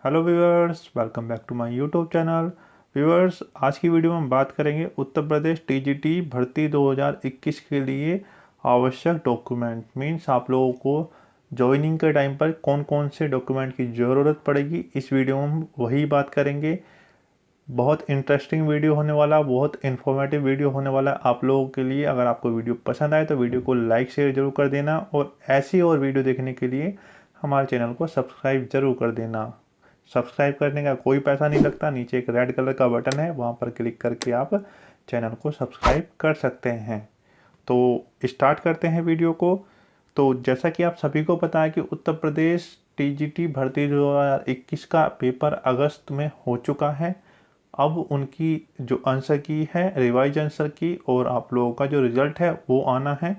Hello viewers, welcome back to my YouTube channel. Viewers, आज की video में हम बात करेंगे उत्तर प्रदेश टीजीटी भर्ती 2021 के लिए आवश्यक डॉक्यूमेंट। मीन्स आप लोगों को ज्वाइनिंग के टाइम पर कौन कौन से डॉक्यूमेंट की ज़रूरत पड़ेगी, इस वीडियो में हम वही बात करेंगे। बहुत इंटरेस्टिंग वीडियो होने वाला, बहुत इन्फॉर्मेटिव वीडियो होने वाला आप लोगों के लिए। अगर आपको वीडियो पसंद आए तो वीडियो को लाइक शेयर जरूर कर देना, और ऐसी और वीडियो देखने के लिए हमारे चैनल को सब्सक्राइब जरूर कर देना। सब्सक्राइब करने का कोई पैसा नहीं लगता, नीचे एक रेड कलर का बटन है, वहाँ पर क्लिक करके आप चैनल को सब्सक्राइब कर सकते हैं। तो स्टार्ट करते हैं वीडियो को। तो जैसा कि आप सभी को पता है कि उत्तर प्रदेश टीजीटी भर्ती 2021 का पेपर अगस्त में हो चुका है। अब उनकी जो आंसर की है, रिवाइज आंसर की, और आप लोगों का जो रिजल्ट है वो आना है।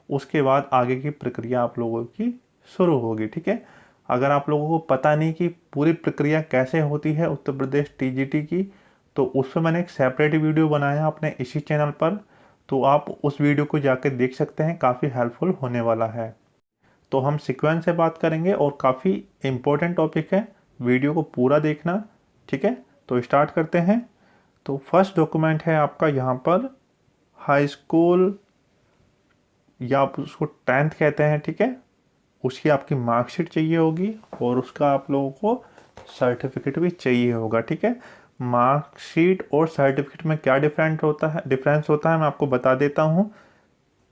उसके बाद आगे की प्रक्रिया आप लोगों की शुरू होगी। ठीक है, अगर आप लोगों को पता नहीं कि पूरी प्रक्रिया कैसे होती है उत्तर प्रदेश टीजीटी की, तो उस पर मैंने एक सेपरेट वीडियो बनाया अपने इसी चैनल पर, तो आप उस वीडियो को जाकर देख सकते हैं, काफ़ी हेल्पफुल होने वाला है। तो हम सीक्वेंस से बात करेंगे और काफ़ी इम्पोर्टेंट टॉपिक है, वीडियो को पूरा देखना। ठीक है, तो स्टार्ट करते हैं। तो फर्स्ट डॉक्यूमेंट है आपका यहाँ पर हाई स्कूल, या आप उसको 10th कहते हैं। ठीक है, उसकी आपकी मार्कशीट चाहिए होगी, और उसका आप लोगों को सर्टिफिकेट भी चाहिए होगा। ठीक है, मार्कशीट और सर्टिफिकेट में क्या डिफरेंस होता है मैं आपको बता देता हूँ।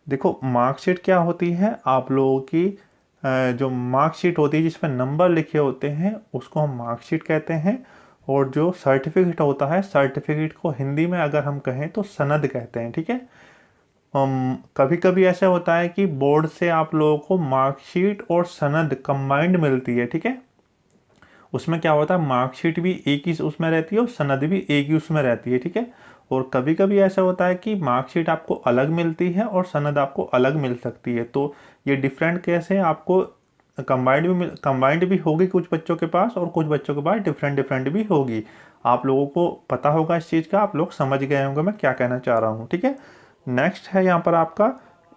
देखो, मार्कशीट क्या होती है, आप लोगों की जो मार्कशीट होती है जिसमें नंबर लिखे होते हैं उसको हम मार्कशीट कहते हैं। और जो सर्टिफिकेट होता है, सर्टिफिकेट को हिंदी में अगर हम कहें तो सनद कहते हैं। ठीक है, कभी कभी ऐसा होता है कि बोर्ड से आप लोगों को मार्कशीट और सनद कंबाइंड मिलती है। ठीक है, उसमें क्या होता है, मार्कशीट भी एक ही उसमें रहती है और सनद भी एक ही उसमें रहती है। ठीक है, और कभी कभी ऐसा होता है कि मार्कशीट आपको अलग मिलती है और सनद आपको अलग मिल सकती है। तो ये डिफरेंट केस है, आपको कंबाइंड भी होगी कुछ बच्चों के पास, और कुछ बच्चों के पास डिफरेंट डिफरेंट भी होगी। आप लोगों को पता होगा इस चीज़ का, आप लोग समझ गए होंगे मैं क्या कहना चाह रहा हूँ। ठीक है, नेक्स्ट है यहाँ पर आपका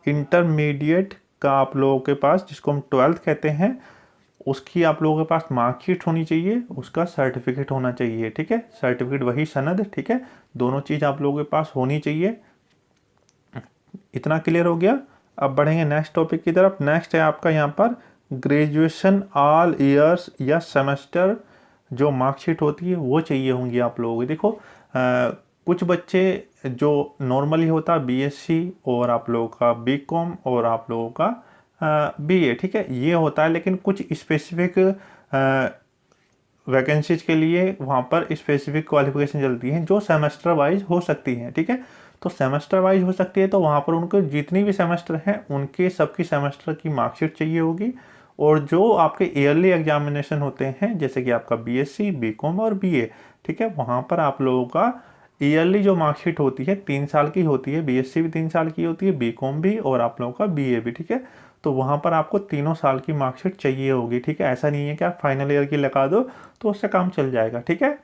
इंटरमीडिएट का, आप लोगों के पास जिसको हम 12th कहते हैं, उसकी आप लोगों के पास मार्कशीट होनी चाहिए, उसका सर्टिफिकेट होना चाहिए। ठीक है, सर्टिफिकेट वही सनद। ठीक है, दोनों चीज़ आप लोगों के पास होनी चाहिए। इतना क्लियर हो गया। अब बढ़ेंगे नेक्स्ट टॉपिक की तरफ। नेक्स्ट है आपका यहाँ पर ग्रेजुएशन ऑल ईयर्स या सेमेस्टर जो मार्कशीट होती है वो चाहिए होंगी आप लोगों को। देखो, कुछ बच्चे जो नॉर्मली होता है बीएससी, और आप लोगों का बीकॉम, और आप लोगों का बीए। ठीक है, ये होता है, लेकिन कुछ स्पेसिफिक वैकेंसीज के लिए वहाँ पर स्पेसिफिक क्वालिफिकेशन चलती हैं जो सेमेस्टर वाइज हो सकती हैं। ठीक है, तो सेमेस्टर वाइज हो सकती है, तो वहाँ पर उनको जितनी भी सेमेस्टर हैं उनके सबकी सेमेस्टर की मार्कशीट चाहिए होगी। और जो आपके ईयरली एग्जामिनेशन होते हैं, जैसे कि आपका बीएससी, बीकॉम और बीए, ठीक है, वहाँ पर आप लोगों का ईयरली जो मार्कशीट होती है 3 साल की होती है। बीएससी भी 3 साल की होती है, बीकॉम भी, और आप लोगों का बीए भी। ठीक है, तो वहाँ पर आपको तीनों साल की मार्कशीट चाहिए होगी। ठीक है, ऐसा नहीं है कि आप फाइनल ईयर की लगा दो तो उससे काम चल जाएगा। ठीक है,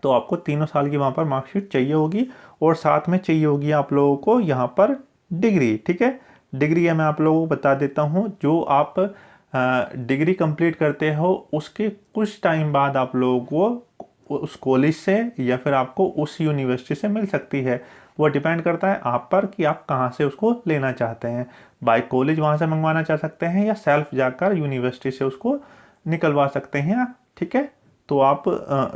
तो आपको तीनों साल की वहाँ पर मार्कशीट चाहिए होगी, और साथ में चाहिए होगी आप लोगों को यहाँ पर डिग्री। ठीक है, डिग्री है, मैं आप लोगों को बता देता हूँ, जो आप डिग्री कंप्लीट करते हो उसके कुछ टाइम बाद आप लोगों को उस कॉलेज से या फिर आपको उस यूनिवर्सिटी से मिल सकती है। वो डिपेंड करता है आप पर कि आप कहाँ से उसको लेना चाहते हैं। बाय कॉलेज वहाँ से मंगवाना चाह सकते हैं, या सेल्फ जाकर यूनिवर्सिटी से उसको निकलवा सकते हैं। ठीक है, तो आप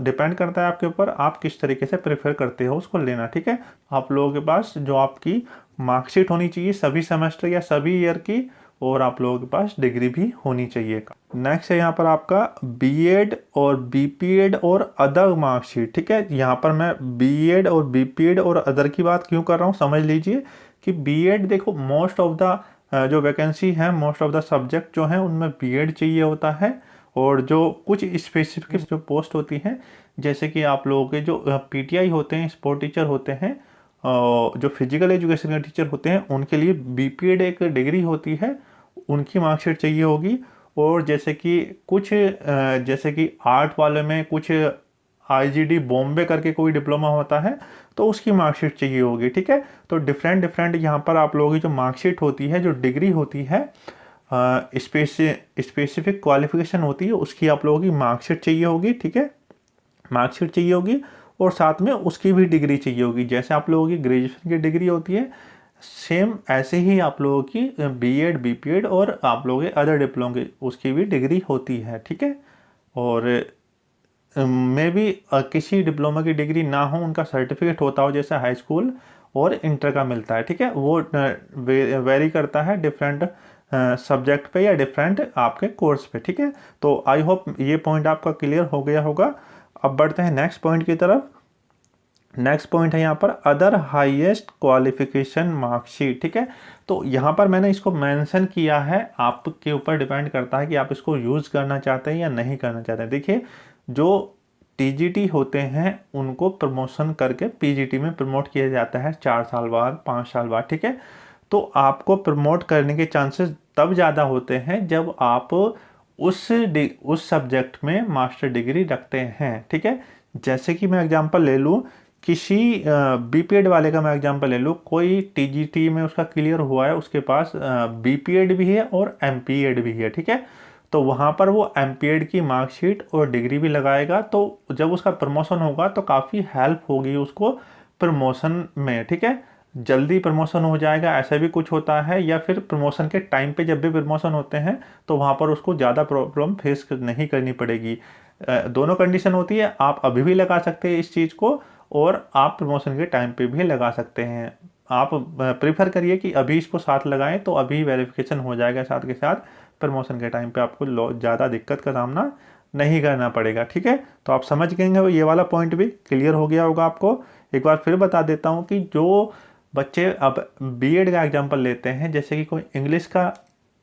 डिपेंड करता है आपके ऊपर, आप किस तरीके से प्रेफर करते हो उसको लेना। ठीक है, आप लोगों के पास जो आपकी मार्कशीट होनी चाहिए सभी सेमेस्टर या सभी ईयर की, और आप लोगों के पास डिग्री भी होनी चाहिए। नेक्स्ट है यहाँ पर आपका बीएड और बीपीएड और अदर मार्कशीट। ठीक है, यहाँ पर मैं बीएड और बीपीएड और अदर की बात क्यों कर रहा हूँ समझ लीजिए कि बीएड, देखो, मोस्ट ऑफ द जो वैकेंसी है, मोस्ट ऑफ द सब्जेक्ट जो हैं उनमें बीएड चाहिए होता है। और जो कुछ स्पेसिफिक जो पोस्ट होती हैं, जैसे कि आप लोगों के जो पीटीआई होते हैं, स्पोर्ट टीचर होते हैं, जो फिजिकल एजुकेशन के टीचर होते हैं, उनके लिए बीपीएड एक डिग्री होती है, उनकी मार्कशीट चाहिए होगी। और जैसे कि कुछ जैसे कि आर्ट वाले में कुछ आईजीडी बॉम्बे करके कोई डिप्लोमा होता है, तो उसकी मार्कशीट चाहिए होगी। ठीक है, तो डिफरेंट डिफरेंट यहाँ पर आप लोगों की जो मार्कशीट होती है, जो डिग्री होती है, स्पेसिफिक क्वालिफिकेशन होती है उसकी आप लोगों की मार्कशीट चाहिए होगी, ठीक है, मार्कशीट चाहिए होगी, और साथ में उसकी भी डिग्री चाहिए होगी। जैसे आप लोगों की ग्रेजुएशन की डिग्री होती है, सेम ऐसे ही आप लोगों की बीएड, बीपीएड और आप लोगों के अदर डिप्लोमा की उसकी भी डिग्री होती है, ठीक है। और में भी किसी डिप्लोमा की डिग्री ना हो, उनका सर्टिफिकेट होता हो, जैसे हाई स्कूल और इंटर का मिलता है, ठीक है। वो वेरी करता है डिफरेंट सब्जेक्ट पे या डिफरेंट आपके कोर्स पे, ठीक है। तो आई होप ये पॉइंट आपका क्लियर हो गया होगा। अब बढ़ते हैं नेक्स्ट पॉइंट की तरफ। नेक्स्ट पॉइंट है यहाँ पर अदर हाईएस्ट क्वालिफिकेशन मार्कशीट, ठीक है। तो यहाँ पर मैंने इसको मेंशन किया है, आपके ऊपर डिपेंड करता है कि आप इसको यूज़ करना चाहते हैं या नहीं करना चाहते हैं। देखिए, जो टीजीटी होते हैं उनको प्रमोशन करके पीजीटी में प्रमोट किया जाता है 4 साल बाद, 5 साल बाद, ठीक है। तो आपको प्रमोट करने के चांसेस तब ज़्यादा होते हैं जब आप उस सब्जेक्ट में मास्टर डिग्री रखते हैं, ठीक है। जैसे कि मैं एग्जांपल ले लूँ, किसी बीपीएड वाले का मैं एग्जांपल ले लूँ, कोई टीजीटी में उसका क्लियर हुआ है, उसके पास बीपीएड भी है और एमपीएड भी है, ठीक है। तो वहाँ पर वो एमपीएड की मार्कशीट और डिग्री भी लगाएगा, तो जब उसका प्रमोशन होगा तो काफ़ी हेल्प होगी उसको प्रमोशन में, ठीक है। जल्दी प्रमोशन हो जाएगा, ऐसा भी कुछ होता है, या फिर प्रमोशन के टाइम पे जब भी प्रमोशन होते हैं तो वहाँ पर उसको ज़्यादा प्रॉब्लम फेस नहीं करनी पड़ेगी। दोनों कंडीशन होती है, आप अभी भी लगा सकते हैं इस चीज़ को और आप प्रमोशन के टाइम पे भी लगा सकते हैं। आप प्रीफर करिए कि अभी इसको साथ लगाएं तो अभी वेरिफिकेशन हो जाएगा साथ के साथ, प्रमोशन के टाइम पे आपको ज़्यादा दिक्कत का सामना नहीं करना पड़ेगा, ठीक है। तो आप समझ गए, ये वाला पॉइंट भी क्लियर हो गया होगा आपको। एक बार फिर बता देता हूँ कि जो बच्चे अब बीएड का एग्जाम्पल लेते हैं, जैसे कि कोई इंग्लिश का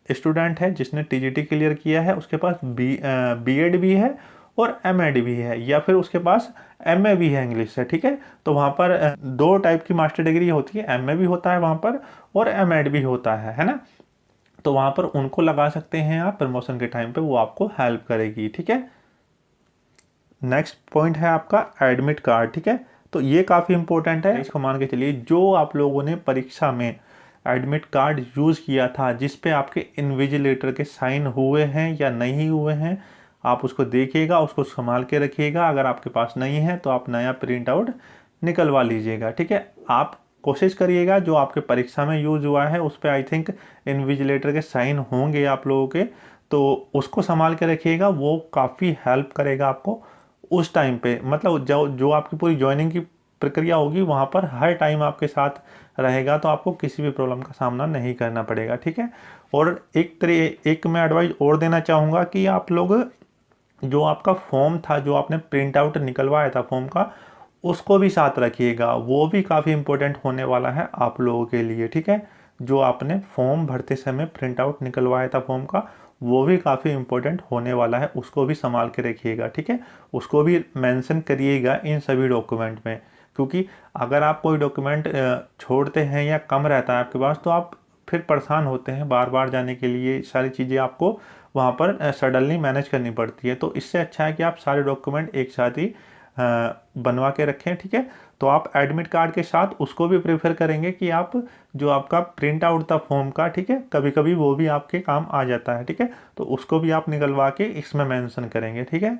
स्टूडेंट है जिसने टीजीटी क्लियर किया है, उसके पास बीएड भी है और एमएड भी है, या फिर उसके पास एमए भी है इंग्लिश से, ठीक है। तो वहाँ पर दो टाइप की मास्टर डिग्री होती है, एमए भी होता है वहाँ पर और एमएड भी होता है ना। तो वहाँ पर उनको लगा सकते हैं आप प्रमोशन के टाइम पे, वो आपको हेल्प करेगी, ठीक है। नेक्स्ट पॉइंट है आपका एडमिट कार्ड, ठीक है। तो ये काफ़ी इंपॉर्टेंट है, इसको मान के चलिए जो आप लोगों ने परीक्षा में एडमिट कार्ड यूज़ किया था जिस पे आपके इन्विजिलेटर के साइन हुए हैं या नहीं हुए हैं, आप उसको देखिएगा, उसको संभाल के रखिएगा। अगर आपके पास नहीं है तो आप नया प्रिंट आउट निकलवा लीजिएगा, ठीक है। आप कोशिश करिएगा जो आपके परीक्षा में यूज़ हुआ है उस पर आई थिंक इन्विजिलेटर के साइन होंगे आप लोगों के, तो उसको संभाल के रखिएगा, वो काफ़ी हेल्प करेगा आपको उस टाइम पे। मतलब जो आपकी पूरी ज्वाइनिंग की प्रक्रिया होगी वहाँ पर हर टाइम आपके साथ रहेगा, तो आपको किसी भी प्रॉब्लम का सामना नहीं करना पड़ेगा, ठीक है। और एक मैं एडवाइस और देना चाहूँगा कि आप लोग जो आपका फॉर्म था, जो आपने प्रिंट आउट निकलवाया था फॉर्म का, उसको भी साथ रखिएगा, वो भी काफ़ी इंपॉर्टेंट होने वाला है आप लोगों के लिए, ठीक है। जो आपने फॉर्म भरते समय प्रिंट आउट निकलवाया था फॉर्म का, वो भी काफ़ी इंपॉर्टेंट होने वाला है, उसको भी संभाल के रखिएगा, ठीक है। उसको भी मेंशन करिएगा इन सभी डॉक्यूमेंट में, क्योंकि अगर आप कोई डॉक्यूमेंट छोड़ते हैं या कम रहता है आपके पास तो आप फिर परेशान होते हैं, बार बार जाने के लिए सारी चीज़ें आपको वहाँ पर सडनली मैनेज करनी पड़ती है। तो इससे अच्छा है कि आप सारे डॉक्यूमेंट एक साथ ही बनवा के रखें, ठीक है। तो आप एडमिट कार्ड के साथ उसको भी प्रेफर करेंगे कि आप जो आपका प्रिंट आउट था फॉर्म का, ठीक है, कभी कभी वो भी आपके काम आ जाता है, ठीक है। तो उसको भी आप निकलवा के इसमें मेंशन करेंगे, ठीक है।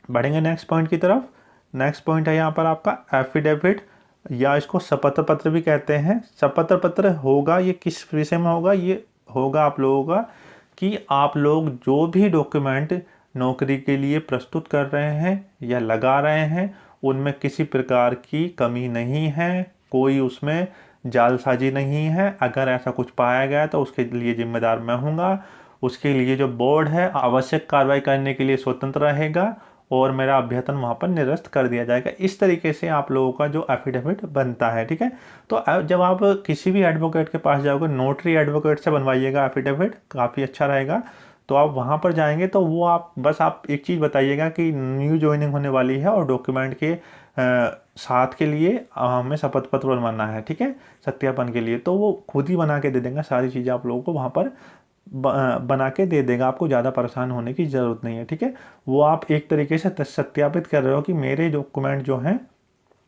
बढ़ेंगे नेक्स्ट पॉइंट की तरफ। नेक्स्ट पॉइंट है यहाँ पर आपका एफिडेविट, या इसको शपथ पत्र भी कहते हैं। शपथ पत्र होगा, ये किस विषय में होगा, ये होगा आप लोगों का कि आप लोग जो भी डॉक्यूमेंट नौकरी के लिए प्रस्तुत कर रहे हैं या लगा रहे हैं उनमें किसी प्रकार की कमी नहीं है, कोई उसमें जालसाजी नहीं है। अगर ऐसा कुछ पाया गया तो उसके लिए जिम्मेदार मैं हूँगा, उसके लिए जो बोर्ड है आवश्यक कार्रवाई करने के लिए स्वतंत्र रहेगा और मेरा अभ्यर्थन वहाँ पर निरस्त कर दिया जाएगा। इस तरीके से आप लोगों का जो एफिडेविट बनता है, ठीक है। तो जब आप किसी भी एडवोकेट के पास जाओगे, नोटरी एडवोकेट से बनवाइएगा एफिडेविट, काफ़ी अच्छा रहेगा। तो आप वहाँ पर जाएंगे तो वो आप एक चीज़ बताइएगा कि न्यू ज्वाइनिंग होने वाली है और डॉक्यूमेंट के साथ के लिए हमें शपथ पत्र बनवाना है, ठीक है, सत्यापन के लिए। तो वो खुद ही बना के दे देंगे, सारी चीज़ें आप लोगों को वहाँ पर बना के दे देगा, आपको ज़्यादा परेशान होने की ज़रूरत नहीं है, ठीक है। वो आप एक तरीके से सत्यापित कर रहे हो कि मेरे डॉक्यूमेंट जो हैं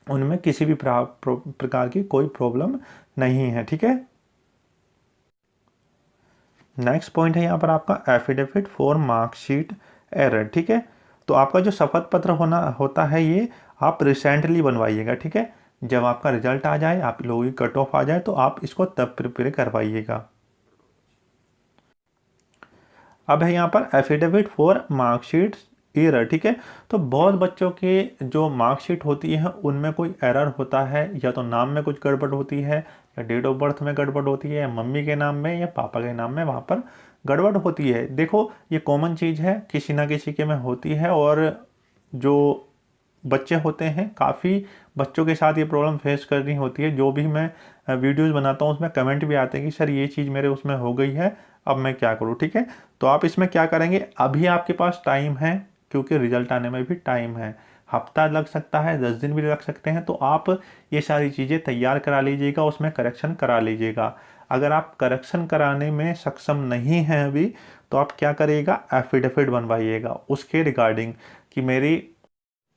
उनमें किसी भी प्रकार की कोई प्रॉब्लम नहीं है, ठीक है। नेक्स्ट पॉइंट है यहाँ पर आपका एफिडेविट फॉर मार्कशीट एरर, ठीक है। तो आपका जो शपथ पत्र होता है ये आप रिसेंटली बनवाइएगा, ठीक है। जब आपका रिजल्ट आ जाए, आप लोगों की कट ऑफ आ जाए, तो आप इसको तब प्रिपेयर करवाइएगा। अब है यहाँ पर एफिडेविट फॉर मार्कशीट एरर, ठीक है। तो बहुत बच्चों के जो मार्कशीट होती है उनमें कोई एरर होता है, या तो नाम में कुछ गड़बड़ होती है, या डेट ऑफ बर्थ में गड़बड़ होती है, या मम्मी के नाम में या पापा के नाम में वहाँ पर गड़बड़ होती है। देखो ये कॉमन चीज़ है, किसी ना किसी के में होती है, और जो बच्चे होते हैं काफ़ी बच्चों के साथ ये प्रॉब्लम फेस करनी होती है। जो भी मैं वीडियोस बनाता हूँ उसमें कमेंट भी आते हैं कि सर ये चीज़ मेरे उसमें हो गई है, अब मैं क्या करूँ, ठीक है। तो आप इसमें क्या करेंगे, अभी आपके पास टाइम है, क्योंकि रिजल्ट आने में भी टाइम है, हफ्ता लग सकता है, 10 दिन भी लग सकते हैं। तो आप ये सारी चीज़ें तैयार करा लीजिएगा, उसमें करेक्शन करा लीजिएगा। अगर आप करेक्शन कराने में सक्षम नहीं हैं अभी, तो आप क्या करिएगा, एफिडेविट बनवाइएगा उसके रिगार्डिंग कि मेरी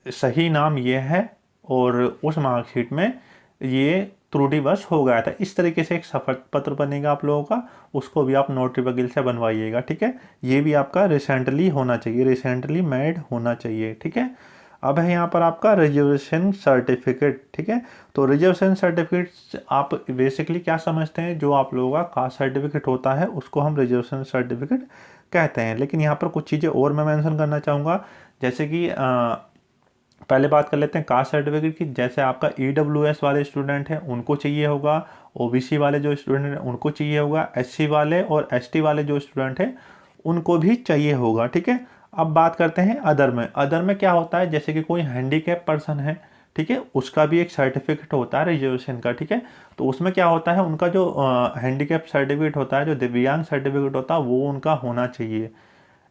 सही नाम ये है और उस मार्कशीट में ये त्रुटिवश हो गया था। इस तरीके से एक शपथ पत्र बनेगा आप लोगों का, उसको भी आप नोटरी वकील से बनवाइएगा, ठीक है। ये भी आपका रिसेंटली होना चाहिए, रिसेंटली मेड होना चाहिए, ठीक है। अब है यहाँ पर आपका रिजर्वेशन सर्टिफिकेट, ठीक है। तो रिजर्वेशन सर्टिफिकेट आप बेसिकली क्या समझते हैं, जो आप लोगों का कास्ट सर्टिफिकेट होता है उसको हम रिजर्वेशन सर्टिफिकेट कहते हैं। लेकिन यहाँ पर कुछ चीज़ें और मैं मेंशन करना चाहूँगा, जैसे कि पहले बात कर लेते हैं कास्ट सर्टिफिकेट की। जैसे आपका EWS वाले स्टूडेंट हैं उनको चाहिए होगा, OBC वाले जो स्टूडेंट हैं उनको चाहिए होगा, SC वाले और ST वाले जो स्टूडेंट हैं उनको भी चाहिए होगा, ठीक है। अब बात करते हैं अदर में। अदर में क्या होता है, जैसे कि कोई हैंडीकैप पर्सन है, ठीक है, उसका भी एक सर्टिफिकेट होता है रिजर्वेशन का, ठीक है। तो उसमें क्या होता है, उनका जो हैंडीकैप सर्टिफिकेट होता है, जो दिव्यांग सर्टिफिकेट होता है, वो उनका होना चाहिए।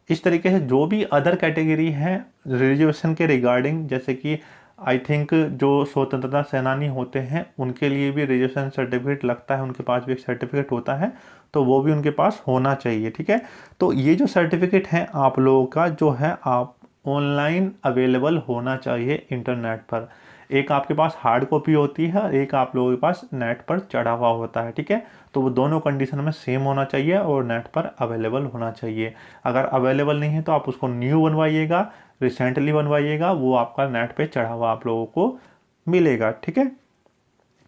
इस तरीके से जो भी अदर कैटेगरी हैं रिजर्वेशन के रिगार्डिंग, जैसे कि आई थिंक जो स्वतंत्रता सेनानी होते हैं उनके लिए भी रिजर्वेशन सर्टिफिकेट लगता है, उनके पास भी एक सर्टिफिकेट होता है, तो वो भी उनके पास होना चाहिए, ठीक है। तो ये जो सर्टिफिकेट हैं आप लोगों का जो है, आप ऑनलाइन अवेलेबल होना चाहिए इंटरनेट पर। एक आपके पास हार्ड कॉपी होती है, एक आप लोगों के पास नेट पर चढ़ा हुआ होता है, ठीक है। तो वो दोनों कंडीशन में सेम होना चाहिए और नेट पर अवेलेबल होना चाहिए। अगर अवेलेबल नहीं है तो आप उसको न्यू बनवाइएगा, रिसेंटली बनवाइएगा, वो आपका नेट पे चढ़ा हुआ आप लोगों को मिलेगा, ठीक है।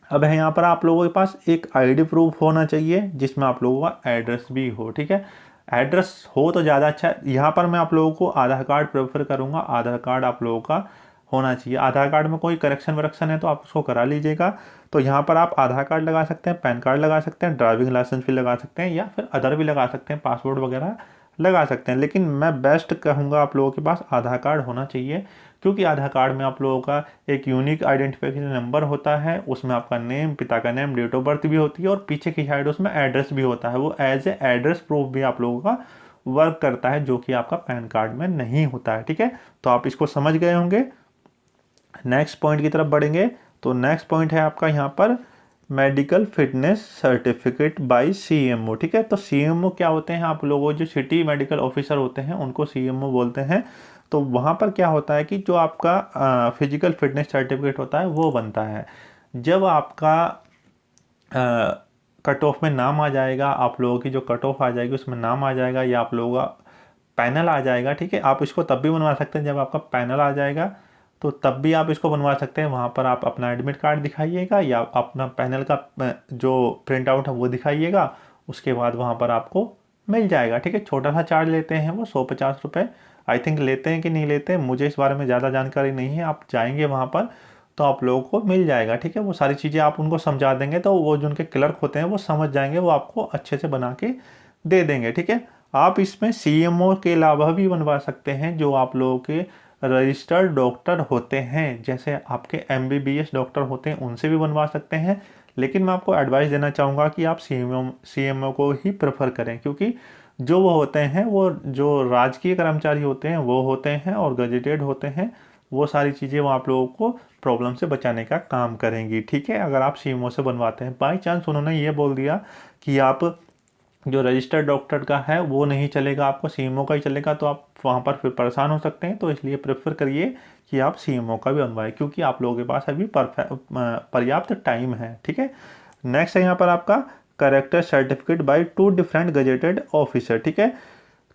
अब है यहाँ पर आप लोगों के पास एक ID प्रूफ होना चाहिए जिसमें आप लोगों का एड्रेस भी हो, ठीक है। एड्रेस हो तो ज़्यादा अच्छा है। यहाँ पर मैं आप लोगों को आधार कार्ड प्रेफर करूँगा, आधार कार्ड आप लोगों का होना चाहिए। आधार कार्ड में कोई करेक्शन वरेक्शन है तो आप उसको करा लीजिएगा। तो यहाँ पर आप आधार कार्ड लगा सकते हैं, पैन कार्ड लगा सकते हैं, ड्राइविंग लाइसेंस भी लगा सकते हैं, या फिर अदर भी लगा सकते हैं, पासपोर्ट वगैरह लगा सकते हैं। लेकिन मैं बेस्ट कहूँगा आप लोगों के पास आधार कार्ड होना चाहिए, क्योंकि आधार कार्ड में आप लोगों का एक यूनिक आइडेंटिफिकेशन नंबर होता है, उसमें आपका नेम, पिता का नेम, डेट ऑफ बर्थ भी होती है, और पीछे की साइड उसमें एड्रेस भी होता है। वो एज ए एड्रेस प्रूफ भी आप लोगों का वर्क करता है, जो कि आपका पैन कार्ड में नहीं होता है, ठीक है। तो आप इसको समझ गए होंगे। नेक्स्ट पॉइंट की तरफ बढ़ेंगे। तो नेक्स्ट पॉइंट है आपका यहाँ पर medical fitness certificate bye CMO, ठीक है। तो CMO क्या होते हैं, आप लोगों जो सिटी मेडिकल ऑफिसर होते हैं उनको CMO बोलते हैं। तो वहाँ पर क्या होता है कि जो आपका फिजिकल फिटनेस सर्टिफिकेट होता है वो बनता है जब आपका कट ऑफ में नाम आ जाएगा, आप लोगों की जो कट ऑफ आ जाएगी उसमें नाम आ जाएगा, या आप लोगों का पैनल आ जाएगा, ठीक है। आप इसको तब भी बनवा सकते हैं जब आपका पैनल आ जाएगा, तो तब भी आप इसको बनवा सकते हैं। वहाँ पर आप अपना एडमिट कार्ड दिखाइएगा या अपना पैनल का जो प्रिंट आउट है वो दिखाइएगा, उसके बाद वहाँ पर आपको मिल जाएगा, ठीक है। छोटा सा चार्ज लेते हैं वो 150 रुपये आई थिंक लेते हैं कि नहीं लेते हैं, मुझे इस बारे में ज़्यादा जानकारी नहीं है। आप जाएंगे वहाँ पर तो आप लोगों को मिल जाएगा, ठीक है। वो सारी चीज़ें आप उनको समझा देंगे तो वो जो उनके क्लर्क होते हैं वो समझ जाएंगे, वो आपको अच्छे से बना के दे देंगे, ठीक है। आप इसमें CMO के अलावा भी बनवा सकते हैं जो आप लोगों के रजिस्टर्ड डॉक्टर होते हैं, जैसे आपके MBBS डॉक्टर होते हैं उनसे भी बनवा सकते हैं। लेकिन मैं आपको एडवाइस देना चाहूँगा कि आप CMO को ही प्रेफर करें, क्योंकि जो वो होते हैं वो जो राजकीय कर्मचारी होते हैं वो होते हैं और गजेटेड होते हैं, वो सारी चीज़ें वो आप लोगों को प्रॉब्लम से बचाने का काम करेंगी, ठीक है। अगर आप CMO से बनवाते हैं, बाई चांस उन्होंने ये बोल दिया कि आप जो रजिस्टर्ड डॉक्टर का है वो नहीं चलेगा, आपको CMO का ही चलेगा, तो आप वहाँ पर फिर परेशान हो सकते हैं। तो इसलिए प्रेफर करिए कि आप CMO का भी बनवाएं, क्योंकि आप लोगों के पास अभी पर्याप्त टाइम है, ठीक है। नेक्स्ट है यहाँ पर आपका character certificate bye 2 different gazetted officer. ठीक है,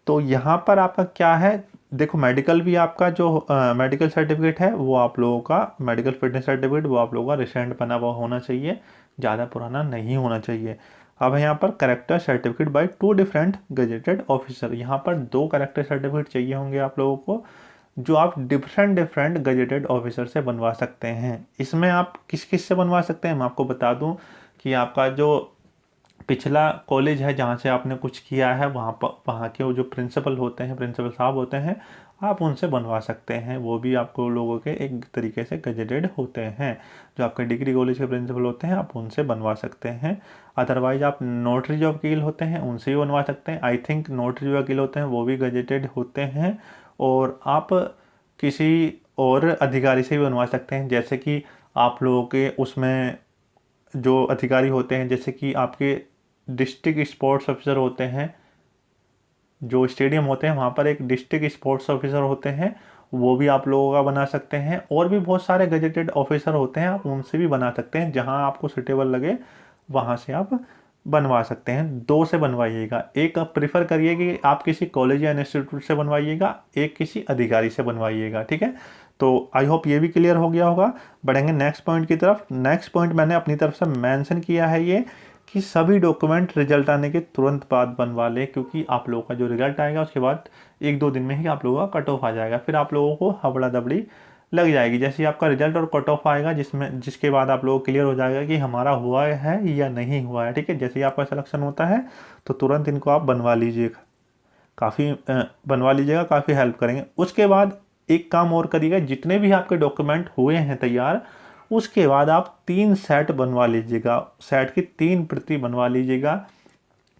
तो यहाँ पर आपका क्या है, देखो मेडिकल भी आपका जो मेडिकल सर्टिफिकेट है वो आप लोगों का, मेडिकल फिटनेस सर्टिफिकेट वो आप लोगों का रिसेंट बना हुआ होना चाहिए, ज़्यादा पुराना नहीं होना चाहिए। अब यहाँ पर character certificate bye 2 different gazetted officer, यहाँ पर 2 करेक्टर सर्टिफिकेट चाहिए होंगे आप लोगों को, जो आप डिफरेंट डिफरेंट गजेटेड ऑफिसर से बनवा सकते हैं। इसमें आप किस किस से बनवा सकते हैं मैं आपको बता दूं कि आपका जो पिछला कॉलेज है जहाँ से आपने कुछ किया है वहाँ के वो जो प्रिंसिपल होते हैं, प्रिंसिपल साहब होते हैं, आप उनसे बनवा सकते हैं। वो भी आपको लोगों के एक तरीके से गजेटेड होते हैं। जो आपके डिग्री कॉलेज के प्रिंसिपल होते हैं आप उनसे बनवा सकते हैं। अदरवाइज आप नोटरी जो वकील होते हैं उनसे भी बनवा सकते हैं। आई थिंक नोटरी जो वकील होते हैं वो भी गजेटेड होते हैं। और आप किसी और अधिकारी से भी बनवा सकते हैं, जैसे कि आप लोगों के उसमें जो अधिकारी होते हैं, जैसे कि आपके डिस्ट्रिक्ट स्पोर्ट्स ऑफिसर होते हैं, जो स्टेडियम होते हैं वहाँ पर एक डिस्ट्रिक्ट स्पोर्ट्स ऑफिसर होते हैं, वो भी आप लोगों का बना सकते हैं। और भी बहुत सारे गजेटेड ऑफिसर होते हैं, आप उनसे भी बना सकते हैं। जहाँ आपको सुटेबल लगे वहाँ से आप बनवा सकते हैं। 2 से बनवाइएगा, एक आप प्रीफर करिए कि आप किसी कॉलेज या इंस्टीट्यूट से बनवाइएगा, एक किसी अधिकारी से बनवाइएगा। ठीक है, तो आई होप ये भी क्लियर हो गया होगा। बढ़ेंगे नेक्स्ट पॉइंट की तरफ। नेक्स्ट पॉइंट मैंने अपनी तरफ से मेंशन किया है ये कि सभी डॉक्यूमेंट रिजल्ट आने के तुरंत बाद बनवा लें, क्योंकि आप लोगों का जो रिजल्ट आएगा उसके बाद 1-2 दिन में ही आप लोगों का कट ऑफ आ जाएगा। फिर आप लोगों को हबड़ा दबड़ी लग जाएगी। जैसे ही आपका रिजल्ट और कट ऑफ आएगा जिसके बाद आप लोगों को क्लियर हो जाएगा कि हमारा हुआ है या नहीं हुआ है। ठीक है, जैसे ही आपका सिलेक्शन होता है तो तुरंत इनको आप बनवा लीजिएगा, बनवा लीजिएगा, काफ़ी हेल्प करेंगे। उसके बाद एक काम और करिएगा, जितने भी आपके डॉक्यूमेंट हुए हैं तैयार, उसके बाद आप 3 सेट बनवा लीजिएगा, सेट की 3 प्रति बनवा लीजिएगा।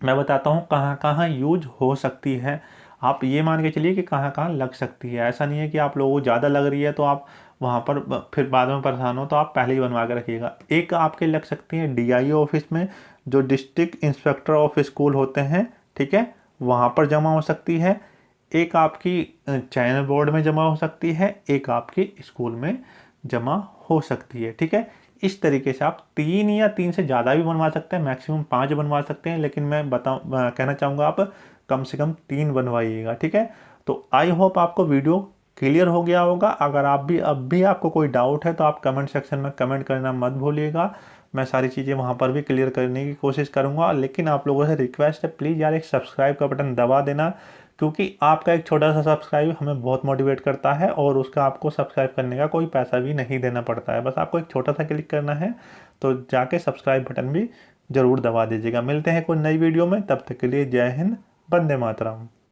मैं बताता हूँ कहाँ कहाँ यूज हो सकती है। आप ये मान के चलिए कि कहाँ कहाँ लग सकती है। ऐसा नहीं है कि आप लोगों को ज़्यादा लग रही है तो आप वहाँ पर फिर बाद में परेशान हो, तो आप पहले ही बनवा के रखिएगा। एक आपके लग सकती है DIO ऑफिस में, जो डिस्ट्रिक्ट इंस्पेक्टर ऑफ स्कूल होते हैं, ठीक है, वहाँ पर जमा हो सकती है। एक आपकी चयन बोर्ड में जमा हो सकती है, एक आपकी स्कूल में जमा हो सकती है। ठीक है, इस तरीके से आप 3 या 3 से ज़्यादा भी बनवा सकते हैं, मैक्सिमम 5 बनवा सकते हैं, लेकिन मैं कहना चाहूँगा आप कम से कम 3 बनवाइएगा। ठीक है, तो आई होप आपको वीडियो क्लियर हो गया होगा। अगर अब भी आपको कोई डाउट है तो आप कमेंट सेक्शन में कमेंट करना मत भूलिएगा। मैं सारी चीज़ें वहाँ पर भी क्लियर करने की कोशिश करूँगा। लेकिन आप लोगों से रिक्वेस्ट है, प्लीज़ यार एक सब्सक्राइब का बटन दबा देना, क्योंकि आपका एक छोटा सा सब्सक्राइब हमें बहुत मोटिवेट करता है और उसका आपको सब्सक्राइब करने का कोई पैसा भी नहीं देना पड़ता है। बस आपको एक छोटा सा क्लिक करना है, तो जाके सब्सक्राइब बटन भी ज़रूर दबा दीजिएगा। मिलते हैं कोई नई वीडियो में, तब तक के लिए जय हिंद, वंदे मातरम।